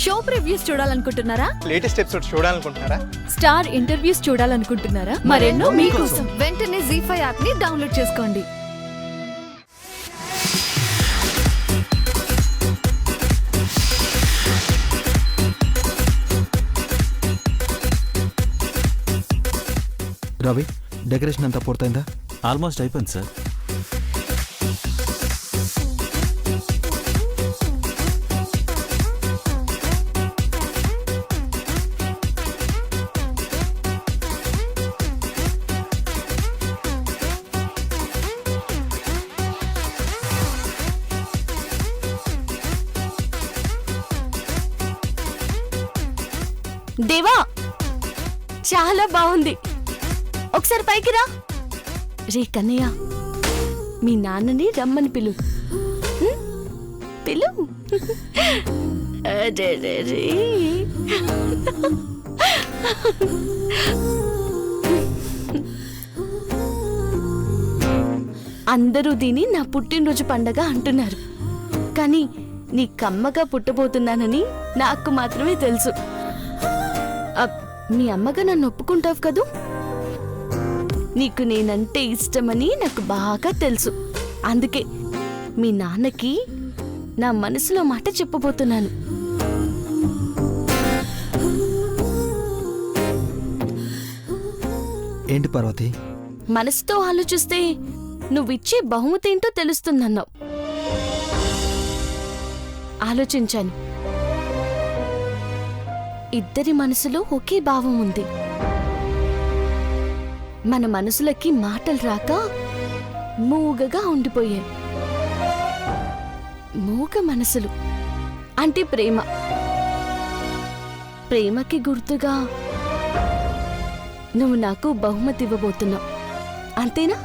Show previews చూడాలనుకుంటున్నారా? Latest episode చూడాలనుకుంటున్నారా? Star interviews చూడాలనుకుంటున్నారా? మరెన్నో మీకోసం వెంటనే ZEE5 యాప్ ని డౌన్లోడ్ చేసుకోండి. రవి, డెకరేషన్ అంతా పూర్తయిందా? ఆల్మోస్ట్ అయిపోయింది సార్. దేవా, చాలా బాగుంది. ఒకసారి పైకి రా. రే కన్నయ్య, మీ నాన్నని రమ్మని పిలు. పిలు. అరే రే రే. అందరూ దీని నా పుట్టినరోజు పండగ అంటున్నారు, కానీ నీ కమ్మగా పుట్టబోతున్నానని నాకు మాత్రమే తెలుసు. మీ అమ్మగా నన్ను ఒప్పుకుంటావు కదూ? నీకు నేనంటే ఇష్టమని నాకు బాగా తెలుసు. అందుకే మీ నాన్నకి నా మనసులో మాట చెప్పబోతున్నాను. ఏంటి పార్వతి? మనసుతో ఆలోచిస్తే నువ్విచ్చే బహుమతి ఏంటో తెలుస్తుందన్నావు. ఆలోచించాను. ఇద్దరి మనసులో ఒకే భావం ఉంది. మన మనసులకి మాటలు రాక మూగగా ఉండిపోయాయి. మూగ మనసులు అంటే ప్రేమ. ప్రేమకి గుర్తుగా నువ్వు నాకు బహుమతి ఇవ్వబోతున్నావు, అంతేనా?